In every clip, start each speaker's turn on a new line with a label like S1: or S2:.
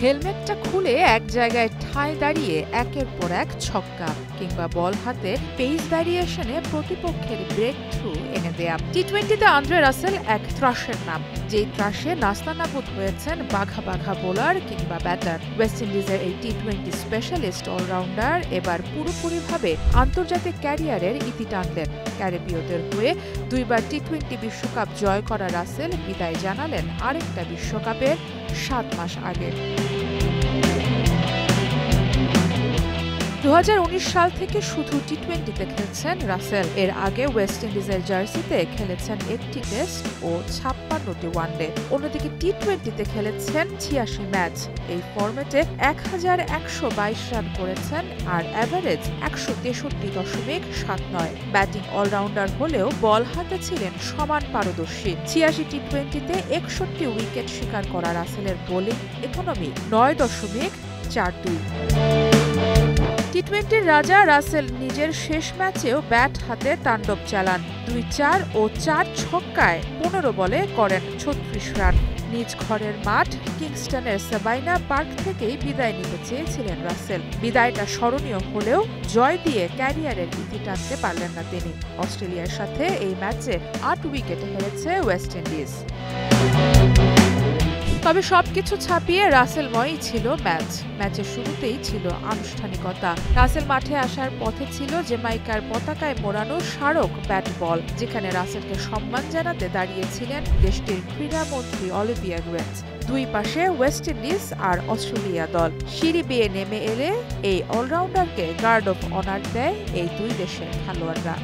S1: হেলমেটটা খুলে এক জায়গায় ঠায় দাঁড়িয়ে একের পর এক ছক্কা কিংবা বল হাতে পেস ভ্যারিয়েশনে প্রতিপক্ষের ব্রেক থ্রু এনে দেয়া। টি-20তে আন্দ্রে রাসেল এক ত্রাসের নাম, যেই ত্রাসে নাস্তানাবুদ হয়েছেন বাঘা বাঘা বোলার কিংবা ব্যাটার। ওয়েস্ট ইন্ডিজের এই টি-20 স্পেশালিস্ট অলরাউন্ডার এবার পুরোপুরিভাবে আন্তর্জাতিক ক্যারিয়ারের ইতি টানলেন। ক্যারিবীয়দের হয়ে দুইবার টি-20 বিশ্বকাপ জয় করা রাসেল বিদায় জানালেন আরেকটা বিশ্বকাপের 7 মাস আগে। 2019 সাল থেকে শুধু টি-20তে খেলছেন রাসেল। এর আগে ওয়েস্ট ইন্ডিজের জার্সিতে খেলেছেন একটি টেস্ট ও 56টি ওয়ানডে। অন্যদিকে টি-20তে খেলেছেন 86 ম্যাচ। এই ফরম্যাটে 1122 রান করেছেন আর অ্যাভারেজ 163.79। ব্যাটিং অলরাউন্ডার হলেও বল হাতে ছিলেন সমান পারদর্শী। 86 টি-20তে 61 উইকেট শিকার করা রাসেলের বোলিং ইকোনমি 9.42। টি-20-র রাজা রাসেল নিজের শেষ ম্যাচেও ব্যাট হাতে তাণ্ডব চালান। 2-4 ও 4 ছক্কায় 15 বলে করেন 36 রান। নিজ ঘরের মাঠ কিংস্টনের সাবাইনা পার্ক থেকেই বিদায় নিতে চেয়েছিলেন রাসেল। বিদায়টা স্মরণীয় হলেও জয় দিয়ে ক্যারিয়ারের ইতি টানতে পারলেন না তিনি। অস্ট্রেলিয়ার সাথে এই ম্যাচে 8 উইকেটে হেরেছে ওয়েস্ট ইন্ডিজ। তবে সবকিছু ছাপিয়ে রাসেলময়ই ছিল ম্যাচের শুরুতেই ছিল আনুষ্ঠানিকতা। রাসেল মাঠে আসার পথে ছিল জ্যামাইকার পতাকায় মোড়ানো স্মারক ব্যাট বল, যেখানে রাসেলকে সম্মান জানাতে দাঁড়িয়েছিলেন দেশটির ক্রীড়ামন্ত্রী অলিভিয়া গ্রেন্স। দুই পাশে ওয়েস্ট ইন্ডিজ আর অস্ট্রেলিয়া দল। সিঁড়ি বেয়ে নেমে এলে এই অলরাউন্ডারকে গার্ড অফ অনার দেয় এই দুই দেশের খেলোয়াড়রা।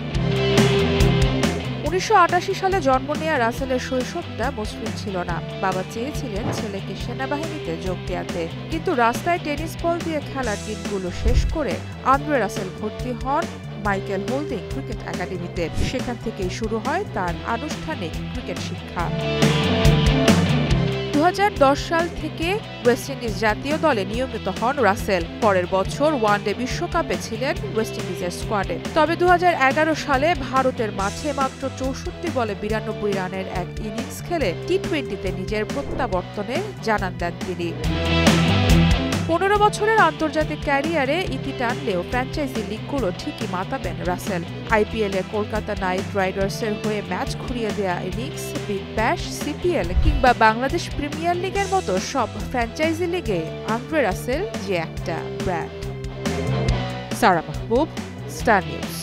S1: 1988 সালে জন্ম নেয়া রাসেলের শৈশবটা মসৃণ ছিল না। বাবা চেয়েছিলেন ছেলেকে সেনাবাহিনীতে যোগ দেয়াতে, কিন্তু রাস্তায় টেনিস বল দিয়ে খেলার দিনগুলো শেষ করে আন্দ্রে রাসেল ভর্তি হন মাইকেল হোল্ডিং ক্রিকেট একাডেমিতে। সেখান থেকেই শুরু হয় তার আনুষ্ঠানিক ক্রিকেট শিক্ষা। 2010 সাল থেকে ওয়েস্ট ইন্ডিজ জাতীয় দলে নিয়মিত হন রাসেল। পরের বছর ওয়ানডে বিশ্বকাপে ছিলেন ওয়েস্ট ইন্ডিজের স্কোয়াডে। তবে 2011 সালে ভারতের মাঠে মাত্র 64 বলে 92 রানের এক ইনিংস খেলে টি-20তে নিজের প্রত্যাবর্তনে জানান দেন তিনি। 15 বছরের আন্তর্জাতিক ক্যারিয়ারে ইতি টানলেও ফ্র্যাঞ্চাইজি লিগগুলো ঠিকই মাতাবেন রাসেল। আইপিএলে কলকাতা নাইট রাইডার্সের হয়ে ম্যাচ ঘুরিয়ে দেয়া ইনিংস, বিগ ব্যাশ, সিপিএল কিংবা বাংলাদেশ প্রিমিয়ার লিগের মতো সব ফ্র্যাঞ্চাইজি লিগে আন্দ্রে রাসেল যে একটা ব্র্যান্ড। সারা মাহবুব, স্টার নিউজ।